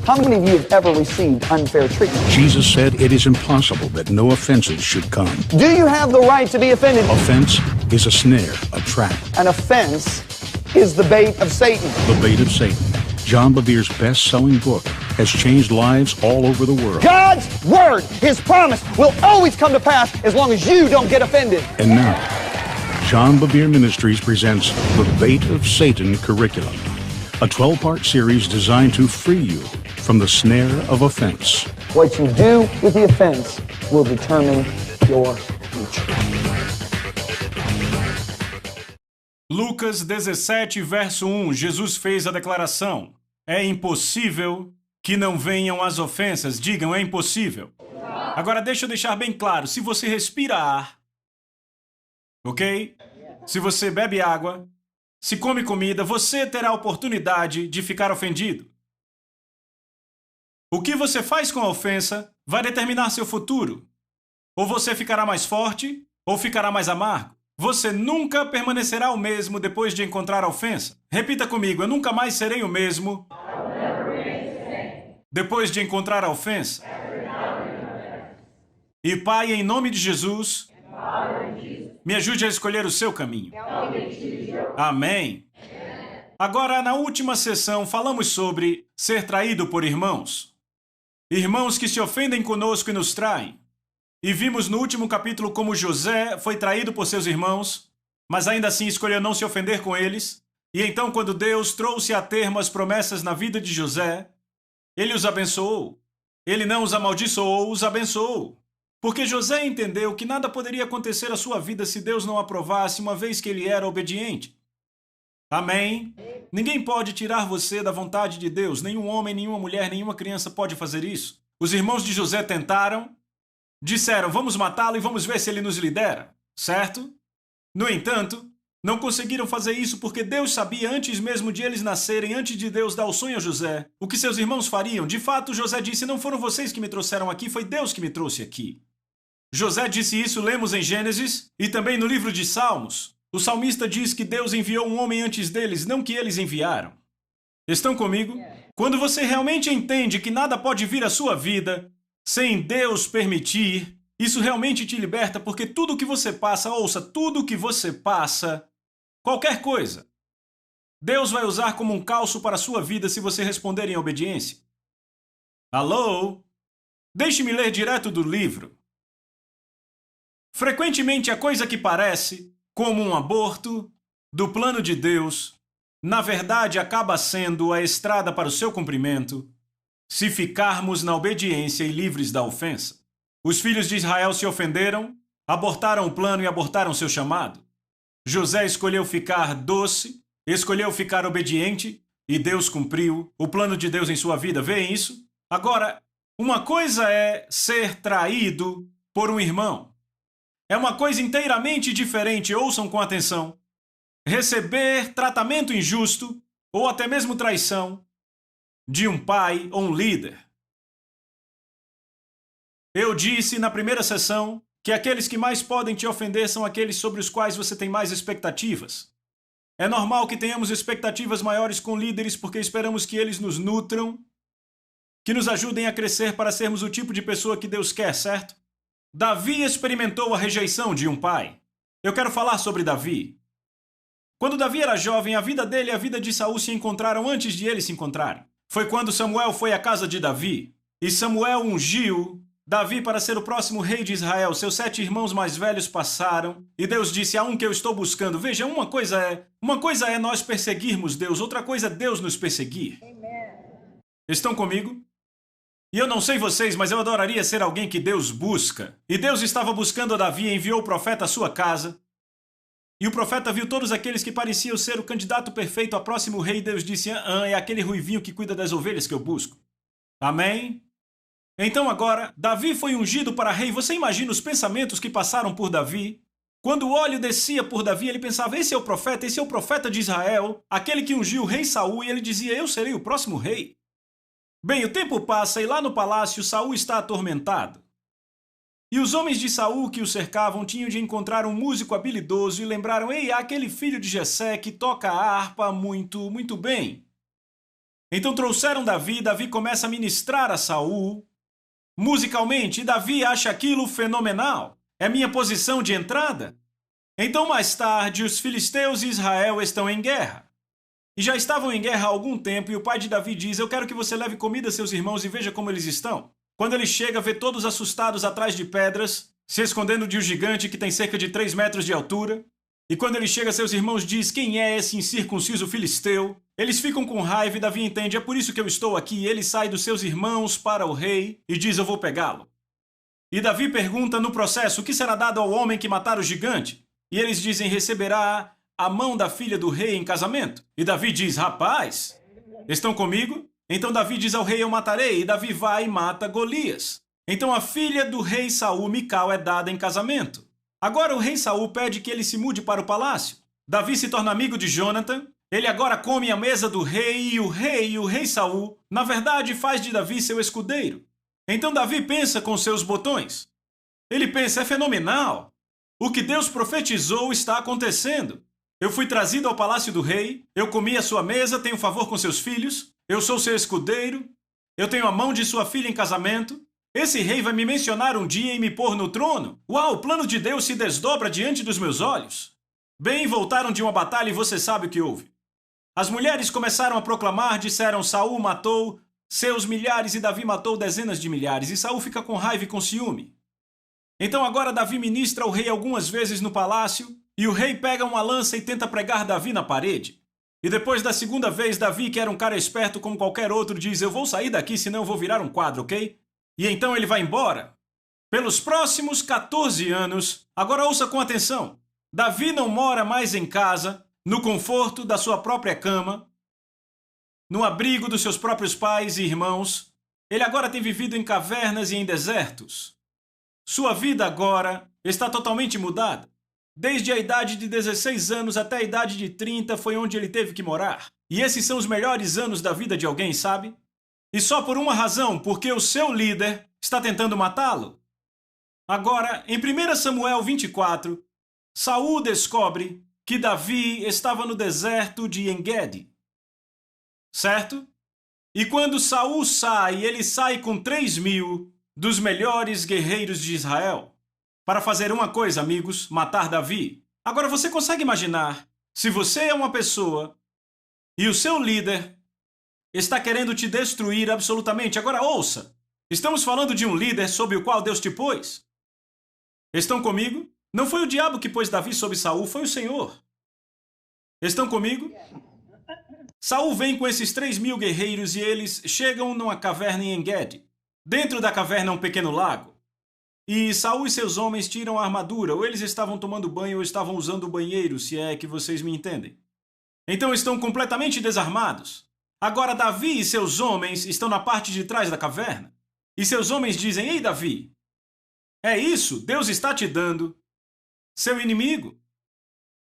How many of you have ever received unfair treatment? Jesus said it is impossible that no offenses should come. Do you have the right to be offended? Offense is a snare, a trap. An offense is the bait of Satan. The bait of Satan. John Bevere's best-selling book has changed lives all over the world. God's word, His promise, will always come to pass as long as you don't get offended. And now, John Bevere Ministries presents The Bait of Satan Curriculum, a 12-part series designed to free you from the snare of offense. What you do with the offense will determine your future. Lucas 17, verso 1, Jesus fez a declaração: é impossível que não venham as ofensas. Digam, é impossível. Agora deixa eu deixar bem claro, se você respira ar, ok? Se você bebe água, se come comida, você terá a oportunidade de ficar ofendido. O que você faz com a ofensa vai determinar seu futuro. Ou você ficará mais forte, ou ficará mais amargo. Você nunca permanecerá o mesmo depois de encontrar a ofensa. Repita comigo, eu nunca mais serei o mesmo depois de encontrar a ofensa. E Pai, em nome de Jesus, me ajude a escolher o seu caminho. Amém. Agora, na última sessão, falamos sobre ser traído por irmãos. Irmãos que se ofendem conosco e nos traem. E vimos no último capítulo como José foi traído por seus irmãos, mas ainda assim escolheu não se ofender com eles. E então, quando Deus trouxe a termo as promessas na vida de José, ele os abençoou. Ele não os amaldiçoou, os abençoou. Porque José entendeu que nada poderia acontecer à sua vida se Deus não aprovasse, uma vez que ele era obediente. Amém? Ninguém pode tirar você da vontade de Deus. Nenhum homem, nenhuma mulher, nenhuma criança pode fazer isso. Os irmãos de José tentaram, disseram, vamos matá-lo e vamos ver se ele nos lidera, certo? No entanto, não conseguiram fazer isso porque Deus sabia, antes mesmo de eles nascerem, antes de Deus dar o sonho a José, o que seus irmãos fariam. De fato, José disse, não foram vocês que me trouxeram aqui, foi Deus que me trouxe aqui. José disse isso, lemos em Gênesis e também no livro de Salmos. O salmista diz que Deus enviou um homem antes deles, não que eles enviaram. Estão comigo? Quando você realmente entende que nada pode vir à sua vida sem Deus permitir, isso realmente te liberta, porque tudo que você passa, ouça, tudo que você passa, qualquer coisa, Deus vai usar como um calço para a sua vida se você responder em obediência. Alô? Deixe-me ler direto do livro. Frequentemente a coisa que parece como um aborto do plano de Deus, na verdade acaba sendo a estrada para o seu cumprimento, se ficarmos na obediência e livres da ofensa. Os filhos de Israel se ofenderam, abortaram o plano e abortaram seu chamado. José escolheu ficar doce, escolheu ficar obediente, e Deus cumpriu o plano de Deus em sua vida. Veem isso? Agora, uma coisa é ser traído por um irmão. É uma coisa inteiramente diferente, ouçam com atenção. Receber tratamento injusto, ou até mesmo traição, de um pai ou um líder. Eu disse na primeira sessão que aqueles que mais podem te ofender são aqueles sobre os quais você tem mais expectativas. É normal que tenhamos expectativas maiores com líderes porque esperamos que eles nos nutram, que nos ajudem a crescer para sermos o tipo de pessoa que Deus quer, certo? Davi experimentou a rejeição de um pai. Eu quero falar sobre Davi. Quando Davi era jovem, a vida dele e a vida de Saul se encontraram antes de eles se encontrarem. Foi quando Samuel foi à casa de Davi, e Samuel ungiu Davi para ser o próximo rei de Israel. Seus 7 irmãos mais velhos passaram, e Deus disse, há um que eu estou buscando. Veja, uma coisa é nós perseguirmos Deus, outra coisa é Deus nos perseguir. Estão comigo? E eu não sei vocês, mas eu adoraria ser alguém que Deus busca. E Deus estava buscando a Davi e enviou o profeta à sua casa. E o profeta viu todos aqueles que pareciam ser o candidato perfeito ao próximo rei. Deus disse, é aquele ruivinho que cuida das ovelhas que eu busco. Amém? Então agora, Davi foi ungido para rei. Você imagina os pensamentos que passaram por Davi? Quando o óleo descia por Davi, ele pensava, esse é o profeta de Israel, aquele que ungiu o rei Saul, e ele dizia, eu serei o próximo rei. Bem, o tempo passa e lá no palácio Saul está atormentado. E os homens de Saul que o cercavam tinham de encontrar um músico habilidoso e lembraram, ei, há aquele filho de Jessé que toca a harpa muito, muito bem. Então trouxeram Davi, Davi começa a ministrar a Saul musicalmente, e Davi acha aquilo fenomenal. É minha posição de entrada. Então mais tarde os filisteus e Israel estão em guerra. E já estavam em guerra há algum tempo e o pai de Davi diz, eu quero que você leve comida a seus irmãos e veja como eles estão. Quando ele chega, vê todos assustados atrás de pedras, se escondendo de um gigante que tem cerca de 3 metros de altura. E quando ele chega, seus irmãos diz, quem é esse incircunciso filisteu? Eles ficam com raiva e Davi entende, é por isso que eu estou aqui. Ele sai dos seus irmãos para o rei e diz, eu vou pegá-lo. E Davi pergunta no processo, o que será dado ao homem que matar o gigante? E eles dizem, receberá a mão da filha do rei em casamento. E Davi diz, rapaz, estão comigo? Então Davi diz ao rei, eu matarei, e Davi vai e mata Golias. Então a filha do rei Saul, Mical, é dada em casamento. Agora o rei Saul pede que ele se mude para o palácio. Davi se torna amigo de Jonathan, ele agora come à mesa do rei, e o rei Saul, na verdade, faz de Davi seu escudeiro. Então Davi pensa com seus botões. Ele pensa, é fenomenal. O que Deus profetizou está acontecendo. Eu fui trazido ao palácio do rei, eu comi à sua mesa, tenho favor com seus filhos, eu sou seu escudeiro, eu tenho a mão de sua filha em casamento. Esse rei vai me mencionar um dia e me pôr no trono. Uau, o plano de Deus se desdobra diante dos meus olhos. Bem, voltaram de uma batalha e você sabe o que houve. As mulheres começaram a proclamar, disseram, Saul matou seus milhares e Davi matou dezenas de milhares. E Saul fica com raiva e com ciúme. Então agora Davi ministra ao rei algumas vezes no palácio, e o rei pega uma lança e tenta pregar Davi na parede. E depois da segunda vez, Davi, que era um cara esperto como qualquer outro, diz, eu vou sair daqui, senão eu vou virar um quadro, ok? E então ele vai embora. Pelos próximos 14 anos, agora ouça com atenção, Davi não mora mais em casa, no conforto da sua própria cama, no abrigo dos seus próprios pais e irmãos. Ele agora tem vivido em cavernas e em desertos. Sua vida agora está totalmente mudada. Desde a idade de 16 anos até a idade de 30 foi onde ele teve que morar. E esses são os melhores anos da vida de alguém, sabe? E só por uma razão, porque o seu líder está tentando matá-lo. Agora, em 1 Samuel 24, Saul descobre que Davi estava no deserto de En-Gedi. Certo? E quando Saul sai, ele sai com 3.000 dos melhores guerreiros de Israel para fazer uma coisa, amigos, matar Davi. Agora você consegue imaginar, se você é uma pessoa e o seu líder está querendo te destruir absolutamente. Agora ouça, estamos falando de um líder sob o qual Deus te pôs. Estão comigo? Não foi o diabo que pôs Davi sobre Saul, foi o Senhor. Estão comigo? Saul vem com esses 3.000 guerreiros e eles chegam numa caverna em En-Gedi. Dentro da caverna é um pequeno lago. E Saul e seus homens tiram a armadura, ou eles estavam tomando banho ou estavam usando o banheiro, se é que vocês me entendem. Então estão completamente desarmados. Agora Davi e seus homens estão na parte de trás da caverna. E seus homens dizem, ei Davi, é isso, Deus está te dando seu inimigo.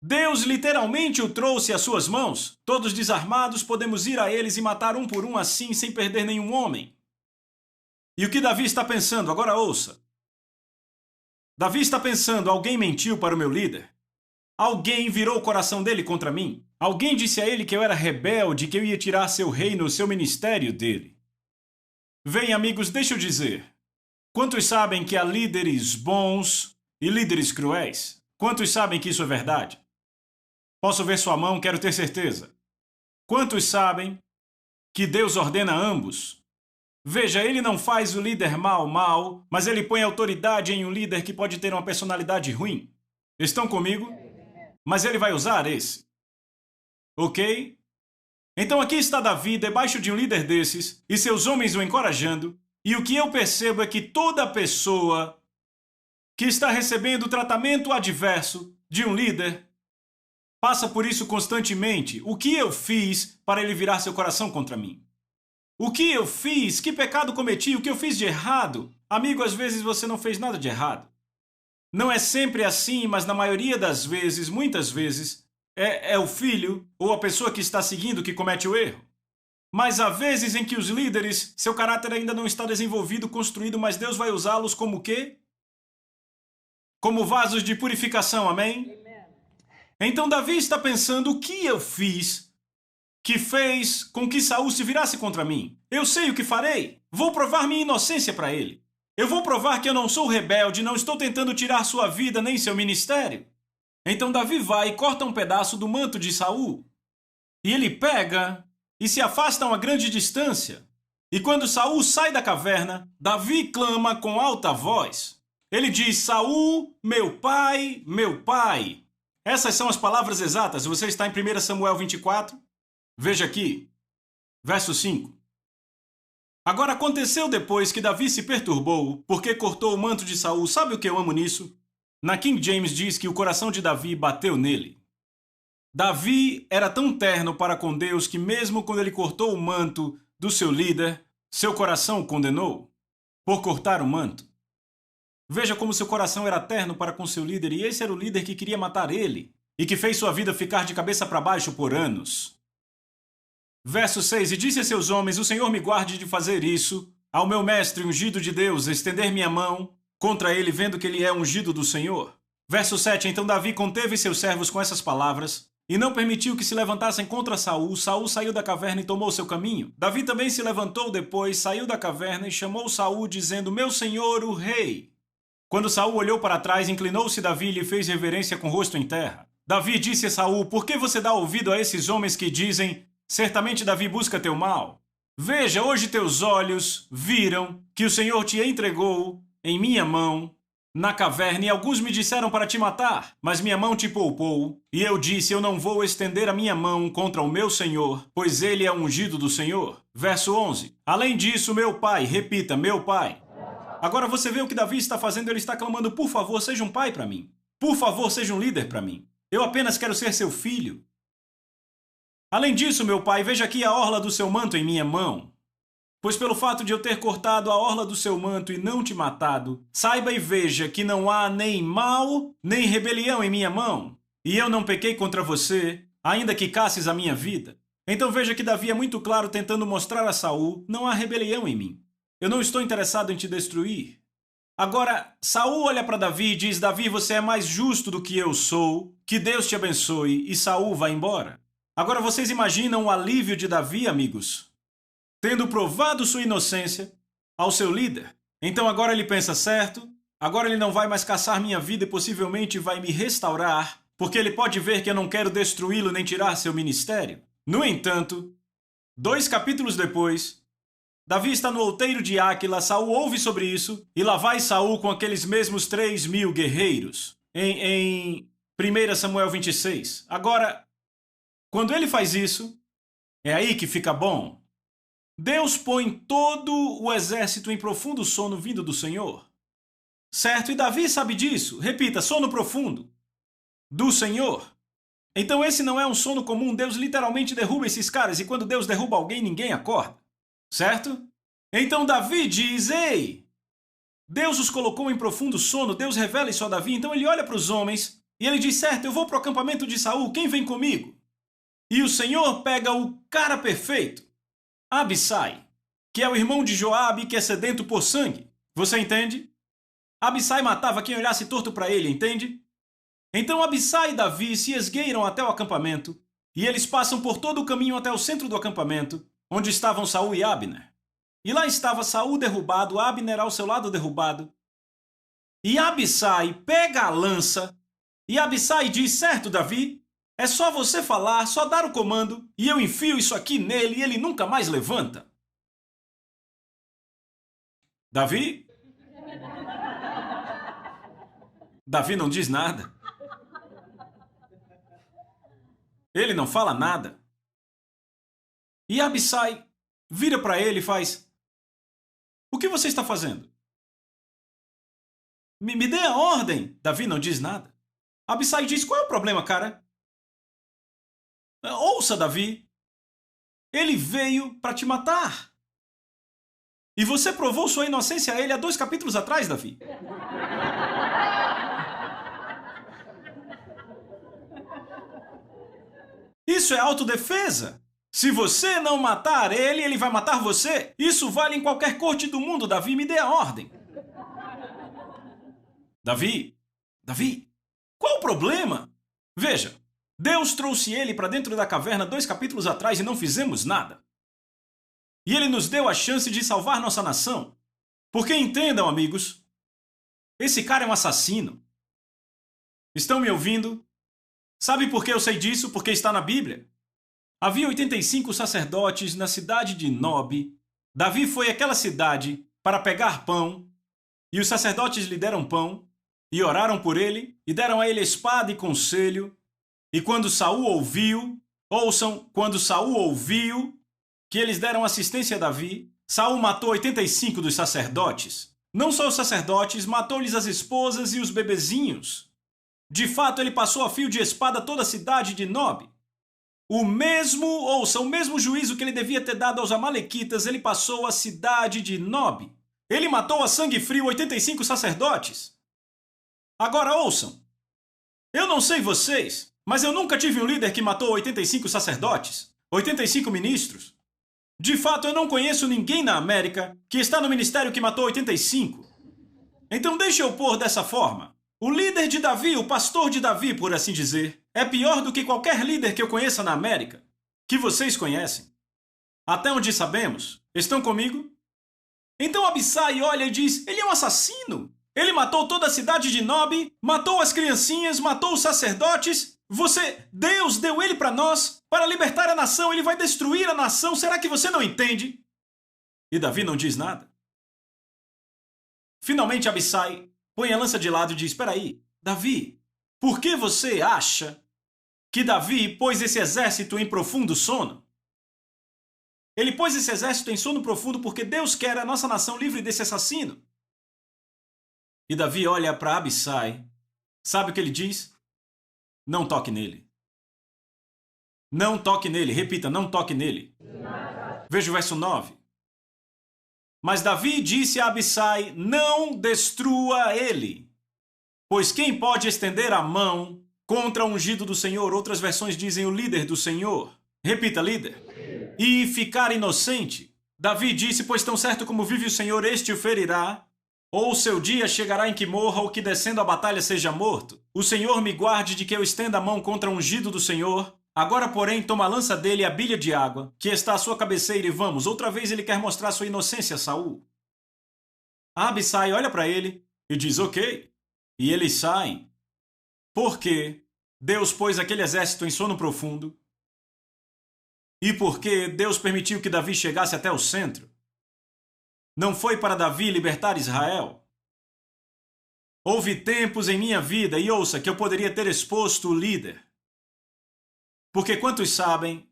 Deus literalmente o trouxe às suas mãos. Todos desarmados, podemos ir a eles e matar um por um assim, sem perder nenhum homem. E o que Davi está pensando? Agora ouça. Davi está pensando, alguém mentiu para o meu líder. Alguém virou o coração dele contra mim. Alguém disse a ele que eu era rebelde, que eu ia tirar seu reino, seu ministério dele. Vem, amigos, deixa eu dizer. Quantos sabem que há líderes bons e líderes cruéis? Quantos sabem que isso é verdade? Posso ver sua mão, quero ter certeza. Quantos sabem que Deus ordena ambos? Veja, ele não faz o líder mal, mas ele põe autoridade em um líder que pode ter uma personalidade ruim. Estão comigo? Mas ele vai usar esse. Ok? Então aqui está Davi, debaixo de um líder desses, e seus homens o encorajando, e o que eu percebo é que toda pessoa que está recebendo tratamento adverso de um líder passa por isso constantemente. O que eu fiz para ele virar seu coração contra mim? O que eu fiz? Que pecado cometi? O que eu fiz de errado? Amigo, às vezes você não fez nada de errado. Não é sempre assim, mas na maioria das vezes, muitas vezes, é o filho ou a pessoa que está seguindo que comete o erro. Mas há vezes em que os líderes, seu caráter ainda não está desenvolvido, construído, mas Deus vai usá-los como o quê? Como vasos de purificação, amém? Então Davi está pensando, o que eu fiz que fez com que Saul se virasse contra mim? Eu sei o que farei. Vou provar minha inocência para ele. Eu vou provar que eu não sou rebelde, não estou tentando tirar sua vida nem seu ministério. Então Davi vai e corta um pedaço do manto de Saul. E ele pega e se afasta a uma grande distância. E quando Saul sai da caverna, Davi clama com alta voz. Ele diz, Saul, meu pai, meu pai. Essas são as palavras exatas. Você está em 1 Samuel 24. Veja aqui, verso 5. Agora aconteceu depois que Davi se perturbou, porque cortou o manto de Saul. Sabe o que eu amo nisso? Na King James diz que o coração de Davi bateu nele. Davi era tão terno para com Deus que mesmo quando ele cortou o manto do seu líder, seu coração o condenou por cortar o manto. Veja como seu coração era terno para com seu líder, e esse era o líder que queria matar ele e que fez sua vida ficar de cabeça para baixo por anos. Verso 6, e disse a seus homens, o Senhor me guarde de fazer isso, ao meu mestre ungido de Deus, estender minha mão contra ele, vendo que ele é ungido do Senhor. Verso 7, então Davi conteve seus servos com essas palavras, e não permitiu que se levantassem contra Saul. Saul saiu da caverna e tomou seu caminho. Davi também se levantou depois, saiu da caverna e chamou Saul, dizendo, meu senhor, o rei. Quando Saul olhou para trás, inclinou-se Davi e lhe fez reverência com o rosto em terra. Davi disse a Saul, por que você dá ouvido a esses homens que dizem, certamente Davi busca teu mal? Veja, hoje teus olhos viram que o Senhor te entregou em minha mão na caverna, e alguns me disseram para te matar, mas minha mão te poupou. E eu disse, eu não vou estender a minha mão contra o meu Senhor, pois ele é ungido do Senhor. Verso 11. Além disso, meu pai, repita, meu pai. Agora você vê o que Davi está fazendo, ele está clamando, por favor, seja um pai para mim. Por favor, seja um líder para mim. Eu apenas quero ser seu filho. Além disso, meu pai, veja aqui a orla do seu manto em minha mão. Pois pelo fato de eu ter cortado a orla do seu manto e não te matado, saiba e veja que não há nem mal, nem rebelião em minha mão. E eu não pequei contra você, ainda que casses a minha vida. Então veja que Davi é muito claro tentando mostrar a Saul, não há rebelião em mim. Eu não estou interessado em te destruir. Agora, Saul olha para Davi e diz, Davi, você é mais justo do que eu sou, que Deus te abençoe, e Saul vai embora. Agora vocês imaginam o alívio de Davi, amigos? Tendo provado sua inocência ao seu líder. Então agora ele pensa, certo, agora ele não vai mais caçar minha vida e possivelmente vai me restaurar, porque ele pode ver que eu não quero destruí-lo nem tirar seu ministério. No entanto, 2 capítulos depois, Davi está no outeiro de Áquila, Saul ouve sobre isso, e lá vai Saul com aqueles mesmos 3.000 guerreiros, em 1 Samuel 26. Agora, quando ele faz isso, é aí que fica bom. Deus põe todo o exército em profundo sono vindo do Senhor. Certo? E Davi sabe disso. Repita, sono profundo do Senhor. Então esse não é um sono comum. Deus literalmente derruba esses caras, e quando Deus derruba alguém, ninguém acorda. Certo? Então Davi diz, ei, Deus os colocou em profundo sono, Deus revela isso a Davi. Então ele olha para os homens e ele diz, certo, eu vou para o acampamento de Saul, quem vem comigo? E o Senhor pega o cara perfeito, Abissai, que é o irmão de Joabe, que é sedento por sangue. Você entende? Abissai matava quem olhasse torto para ele, entende? Então Abissai e Davi se esgueiram até o acampamento, e eles passam por todo o caminho até o centro do acampamento, onde estavam Saul e Abner. E lá estava Saul derrubado, Abner ao seu lado derrubado. E Abissai pega a lança, e Abissai diz, certo, Davi, é só você falar, só dar o comando, e eu enfio isso aqui nele e ele nunca mais levanta. Davi? Davi não diz nada. Ele não fala nada. E Abissai vira para ele e faz, o que você está fazendo? Me dê a ordem. Davi não diz nada. Abissai diz, qual é o problema, cara? Ouça, Davi, ele veio para te matar. E você provou sua inocência a ele há 2 capítulos atrás, Davi. Isso é autodefesa. Se você não matar ele, ele vai matar você. Isso vale em qualquer corte do mundo. Davi, me dê a ordem. Davi, qual o problema? Veja, Deus trouxe ele para dentro da caverna 2 capítulos atrás e não fizemos nada. E ele nos deu a chance de salvar nossa nação. Porque entendam, amigos, esse cara é um assassino. Estão me ouvindo? Sabe por que eu sei disso? Porque está na Bíblia. Havia 85 sacerdotes na cidade de Nob. Davi foi àquela cidade para pegar pão, e os sacerdotes lhe deram pão, e oraram por ele, e deram a ele espada e conselho. E quando Saul ouviu, quando Saul ouviu que eles deram assistência a Davi, Saul matou 85 dos sacerdotes. Não só os sacerdotes, matou-lhes as esposas e os bebezinhos. De fato, ele passou a fio de espada toda a cidade de Nob. O mesmo juízo que ele devia ter dado aos amalequitas, ele passou à cidade de Nob. Ele matou a sangue frio 85 sacerdotes. Agora ouçam. Eu não sei vocês, mas eu nunca tive um líder que matou 85 sacerdotes, 85 ministros. De fato, eu não conheço ninguém na América que está no ministério que matou 85. Então deixa eu pôr dessa forma. O líder de Davi, o pastor de Davi, por assim dizer, é pior do que qualquer líder que eu conheça na América, que vocês conhecem. Até onde sabemos. Estão comigo? Então Abissai olha e diz, ele é um assassino. Ele matou toda a cidade de Nob, matou as criancinhas, matou os sacerdotes. Deus deu ele para nós, para libertar a nação, ele vai destruir a nação. Será que você não entende? E Davi não diz nada. Finalmente Abissai põe a lança de lado e diz, espera aí, Davi, por que você acha que Davi pôs esse exército em profundo sono? Ele pôs esse exército em sono profundo porque Deus quer a nossa nação livre desse assassino. E Davi olha para Abissai. Sabe o que ele diz? Não toque nele. Não toque nele. Repita, não toque nele. Veja o verso 9. Mas Davi disse a Abissai, não destrua ele. Pois quem pode estender a mão contra o ungido do Senhor? Outras versões dizem o líder do Senhor. Repita, líder. E ficar inocente. Davi disse, pois tão certo como vive o Senhor, este o ferirá. Ou seu dia chegará em que morra, ou que descendo a batalha seja morto. O Senhor me guarde de que eu estenda a mão contra o ungido do Senhor. Agora, porém, toma a lança dele e a bilha de água, que está à sua cabeceira, e vamos. Outra vez ele quer mostrar sua inocência a Saul. Abissai olha para ele e diz, ok. E eles saem. Por quê? Deus pôs aquele exército em sono profundo. E por que Deus permitiu que Davi chegasse até o centro? Não foi para Davi libertar Israel? Houve tempos em minha vida, e ouça, que eu poderia ter exposto o líder. Porque quantos sabem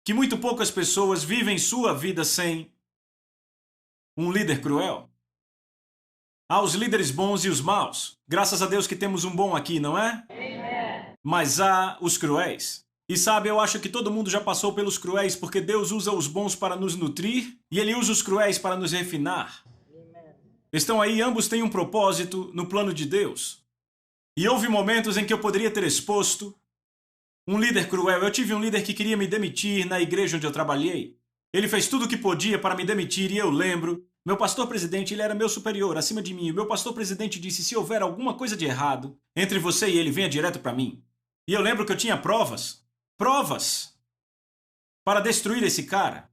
que muito poucas pessoas vivem sua vida sem um líder cruel? Há os líderes bons e os maus. Graças a Deus que temos um bom aqui, não é? Amém. Mas há os cruéis. E sabe, eu acho que todo mundo já passou pelos cruéis, porque Deus usa os bons para nos nutrir e Ele usa os cruéis para nos refinar. Amém. Estão aí, ambos têm um propósito no plano de Deus. E houve momentos em que eu poderia ter exposto um líder cruel. Eu tive um líder que queria me demitir na igreja onde eu trabalhei. Ele fez tudo o que podia para me demitir e eu lembro. Meu pastor-presidente, ele era meu superior, acima de mim. O meu pastor-presidente disse, se houver alguma coisa de errado entre você e ele, venha direto para mim. E eu lembro que eu tinha provas para destruir esse cara.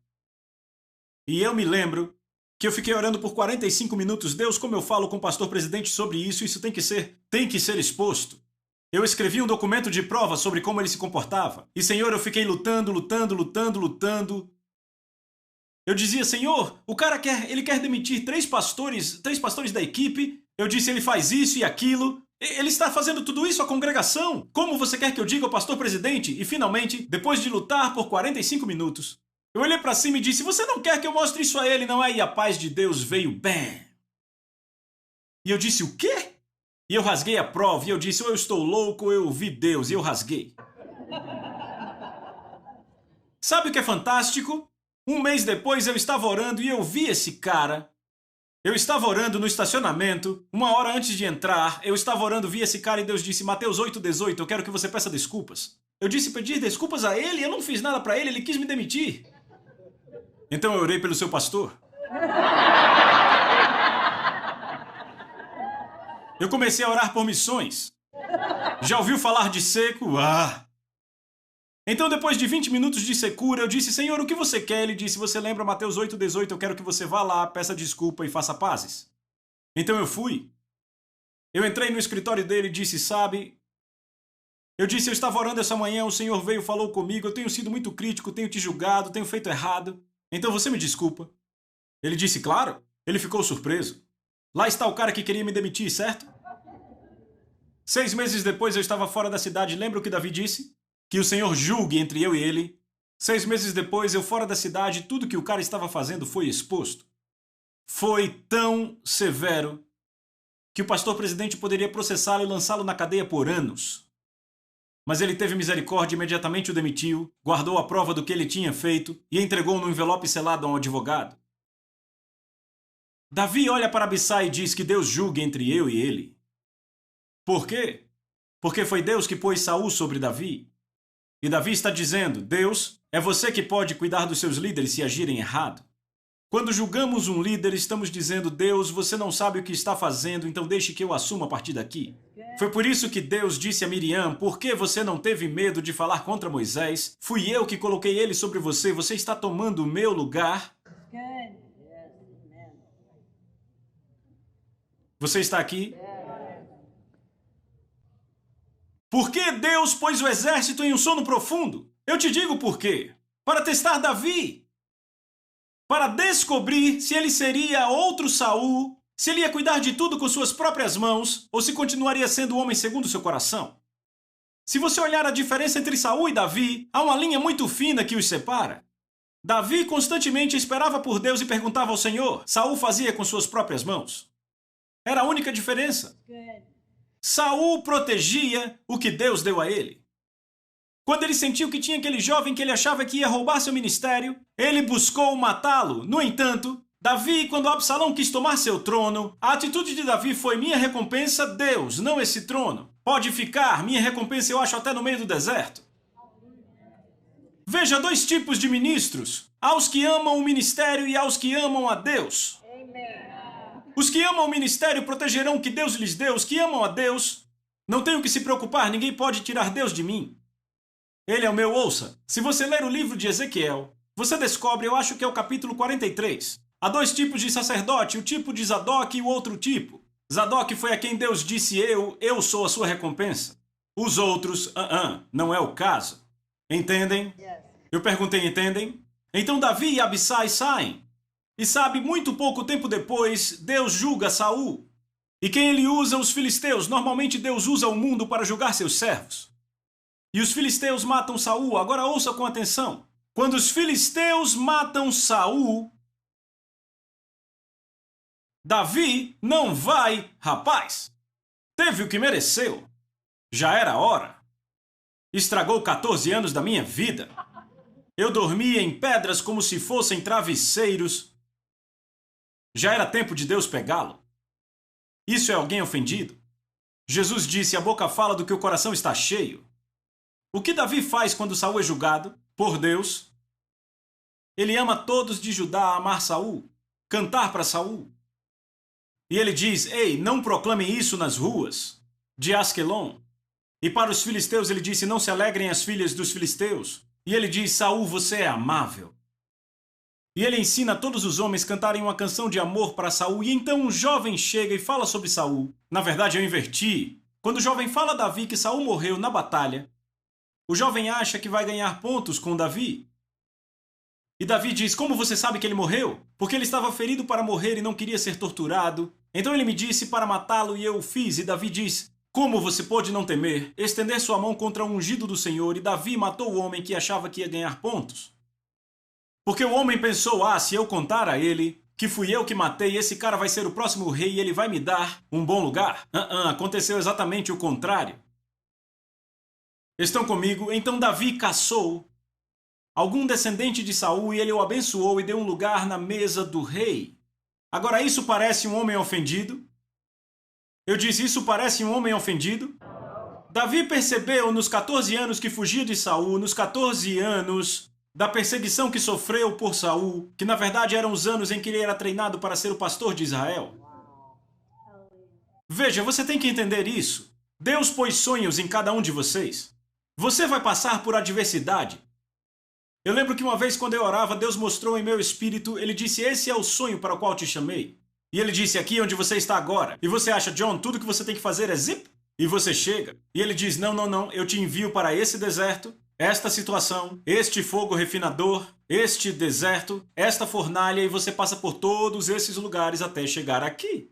E eu me lembro que eu fiquei orando por 45 minutos. Deus, como eu falo com o pastor-presidente sobre isso? Isso tem que ser exposto. Eu escrevi um documento de prova sobre como ele se comportava. E, Senhor, eu fiquei lutando. Eu dizia, Senhor, o cara quer demitir três pastores da equipe. Eu disse, ele faz isso e aquilo. Ele está fazendo tudo isso à congregação. Como você quer que eu diga ao pastor-presidente? E, finalmente, depois de lutar por 45 minutos, eu olhei para cima e disse, você não quer que eu mostre isso a ele, não é? E a paz de Deus veio, bam! E eu disse, o quê? E eu rasguei a prova, e eu disse, ou eu estou louco, ou eu vi Deus, e eu rasguei. Sabe o que é fantástico? Um mês depois eu estava orando e eu vi esse cara Eu estava orando no estacionamento, 1 hora antes de entrar, eu estava orando, vi esse cara e Deus disse, Mateus 8,18, eu quero que você peça desculpas. Eu disse pedir desculpas a ele, eu não fiz nada para ele quis me demitir. Então eu orei pelo seu pastor. Eu comecei a orar por missões. Já ouviu falar de seco? Então, depois de 20 minutos de secura, eu disse, Senhor, o que você quer? Ele disse, você lembra Mateus 8,18, eu quero que você vá lá, peça desculpa e faça pazes. Então eu fui. Eu entrei no escritório dele e disse, sabe, eu estava orando essa manhã, o Senhor veio, falou comigo, eu tenho sido muito crítico, tenho te julgado, tenho feito errado, então você me desculpa. Ele disse, claro. Ele ficou surpreso. Lá está o cara que queria me demitir, certo? 6 meses depois eu estava fora da cidade, lembra o que Davi disse? Que o Senhor julgue entre eu e ele. 6 meses depois, eu fora da cidade, tudo que o cara estava fazendo foi exposto. Foi tão severo que o pastor presidente poderia processá-lo e lançá-lo na cadeia por anos. Mas ele teve misericórdia e imediatamente o demitiu, guardou a prova do que ele tinha feito e entregou no envelope selado a um advogado. Davi olha para Abissai e diz que Deus julgue entre eu e ele. Por quê? Porque foi Deus que pôs Saul sobre Davi. E Davi está dizendo, Deus, é você que pode cuidar dos seus líderes se agirem errado. Quando julgamos um líder, estamos dizendo, Deus, você não sabe o que está fazendo, então deixe que eu assuma a partir daqui. Foi por isso que Deus disse a Miriam, por que você não teve medo de falar contra Moisés? Fui eu que coloquei ele sobre você, você está tomando o meu lugar. Você está aqui? Por que Deus pôs o exército em um sono profundo? Eu te digo por quê. Para testar Davi. Para descobrir se ele seria outro Saul, se ele ia cuidar de tudo com suas próprias mãos, ou se continuaria sendo o homem segundo seu coração. Se você olhar a diferença entre Saul e Davi, há uma linha muito fina que os separa. Davi constantemente esperava por Deus e perguntava ao Senhor. Saul fazia com suas próprias mãos. Era a única diferença. Saul protegia o que Deus deu a ele. Quando ele sentiu que tinha aquele jovem que ele achava que ia roubar seu ministério, ele buscou matá-lo. No entanto, Davi, quando Absalão quis tomar seu trono, a atitude de Davi foi minha recompensa, Deus, não esse trono. Pode ficar, minha recompensa eu acho até no meio do deserto. Veja 2 tipos de ministros, aos que amam o ministério e aos que amam a Deus. Os que amam o ministério protegerão o que Deus lhes deu. Os que amam a Deus, não tenho que se preocupar, ninguém pode tirar Deus de mim. Ele é o meu, ouça. Se você ler o livro de Ezequiel, você descobre, eu acho que é o capítulo 43. Há 2 tipos de sacerdote, o tipo de Zadok e o outro tipo. Zadok foi a quem Deus disse, eu sou a sua recompensa. Os outros, não é o caso. Entendem? Eu perguntei, entendem? Então Davi e Abissai saem. E sabe, muito pouco tempo depois, Deus julga Saul. E quem ele usa? Os filisteus. Normalmente Deus usa o mundo para julgar seus servos. E os filisteus matam Saul. Agora ouça com atenção. Quando os filisteus matam Saul, Davi não vai, rapaz. Teve o que mereceu. Já era hora. Estragou 14 anos da minha vida. Eu dormia em pedras como se fossem travesseiros. Já era tempo de Deus pegá-lo. Isso é alguém ofendido? Jesus disse, a boca fala do que o coração está cheio. O que Davi faz quando Saul é julgado? Por Deus. Ele ama todos de Judá a amar Saul, cantar para Saul. E ele diz, ei, não proclamem isso nas ruas de Asquelon. E para os filisteus ele disse, não se alegrem as filhas dos filisteus. E ele diz, Saul, você é amável. E ele ensina a todos os homens cantarem uma canção de amor para Saul. E então um jovem chega e fala sobre Saul. Na verdade, eu inverti. Quando o jovem fala a Davi que Saul morreu na batalha, o jovem acha que vai ganhar pontos com Davi. E Davi diz, como você sabe que ele morreu? Porque ele estava ferido para morrer e não queria ser torturado. Então ele me disse para matá-lo e eu o fiz. E Davi diz, como você pôde não temer, estender sua mão contra o ungido do Senhor? E Davi matou o homem que achava que ia ganhar pontos. Porque o homem pensou, se eu contar a ele que fui eu que matei, esse cara vai ser o próximo rei e ele vai me dar um bom lugar. Aconteceu exatamente o contrário. Estão comigo? Então Davi caçou algum descendente de Saul e ele o abençoou e deu um lugar na mesa do rei. Agora, isso parece um homem ofendido? Eu disse, isso parece um homem ofendido? Davi percebeu nos 14 anos que fugia de Saul, nos 14 anos da perseguição que sofreu por Saul, que na verdade eram os anos em que ele era treinado para ser o pastor de Israel. Veja, você tem que entender isso. Deus pôs sonhos em cada um de vocês. Você vai passar por adversidade. Eu lembro que uma vez quando eu orava, Deus mostrou em meu espírito, Ele disse, esse é o sonho para o qual te chamei. E Ele disse, aqui onde você está agora. E você acha, John, tudo que você tem que fazer é zip? E você chega. E Ele diz, não, eu te envio para esse deserto, esta situação, este fogo refinador, este deserto, esta fornalha, e você passa por todos esses lugares até chegar aqui.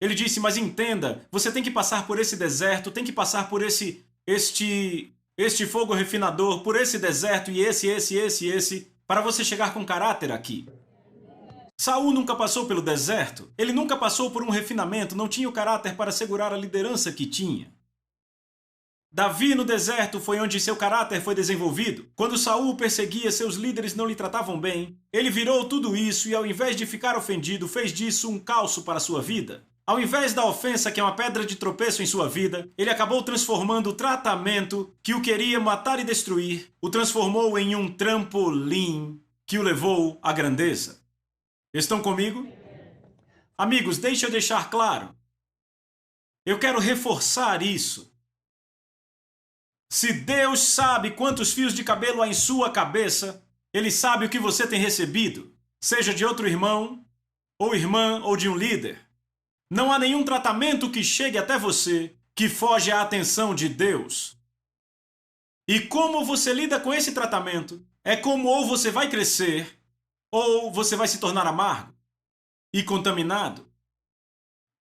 Ele disse, mas entenda, você tem que passar por esse deserto, tem que passar por este fogo refinador, por esse deserto e esse, para você chegar com caráter aqui. Saul nunca passou pelo deserto, ele nunca passou por um refinamento, não tinha o caráter para segurar a liderança que tinha. Davi no deserto foi onde seu caráter foi desenvolvido. Quando Saul perseguia, seus líderes não lhe tratavam bem. Ele virou tudo isso e ao invés de ficar ofendido, fez disso um calço para sua vida. Ao invés da ofensa, que é uma pedra de tropeço em sua vida, ele acabou transformando o tratamento que o queria matar e destruir, o transformou em um trampolim que o levou à grandeza. Estão comigo? Amigos, deixa eu deixar claro. Eu quero reforçar isso. Se Deus sabe quantos fios de cabelo há em sua cabeça, Ele sabe o que você tem recebido, seja de outro irmão, ou irmã, ou de um líder. Não há nenhum tratamento que chegue até você que foge à atenção de Deus. E como você lida com esse tratamento, é como ou você vai crescer, ou você vai se tornar amargo e contaminado.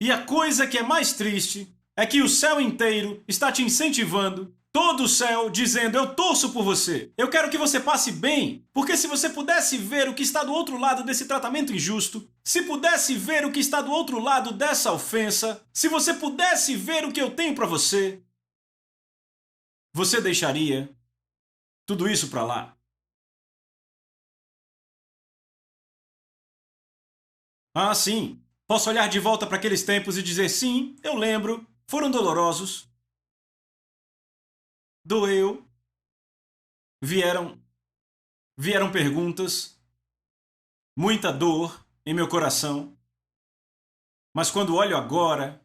E a coisa que é mais triste é que o céu inteiro está te incentivando, todo o céu dizendo, eu torço por você, eu quero que você passe bem, porque se você pudesse ver o que está do outro lado desse tratamento injusto, se pudesse ver o que está do outro lado dessa ofensa, se você pudesse ver o que eu tenho para você, você deixaria tudo isso para lá. Ah, sim, posso olhar de volta para aqueles tempos e dizer, sim, eu lembro, foram dolorosos. Doeu, vieram perguntas, muita dor em meu coração, mas quando olho agora,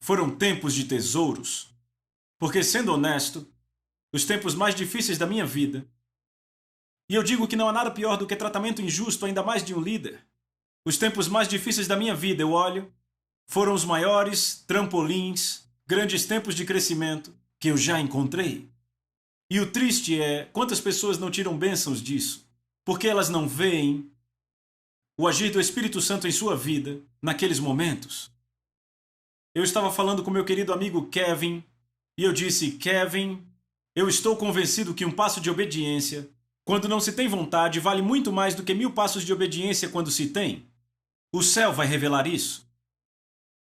foram tempos de tesouros, porque sendo honesto, os tempos mais difíceis da minha vida, e eu digo que não há nada pior do que tratamento injusto, ainda mais de um líder, os tempos mais difíceis da minha vida, eu olho, foram os maiores trampolins, grandes tempos de crescimento que eu já encontrei. E o triste é quantas pessoas não tiram bênçãos disso, porque elas não veem o agir do Espírito Santo em sua vida naqueles momentos. Eu estava falando com meu querido amigo Kevin, e eu disse, Kevin, eu estou convencido que um passo de obediência, quando não se tem vontade, vale muito mais do que 1000 passos de obediência quando se tem. O céu vai revelar isso.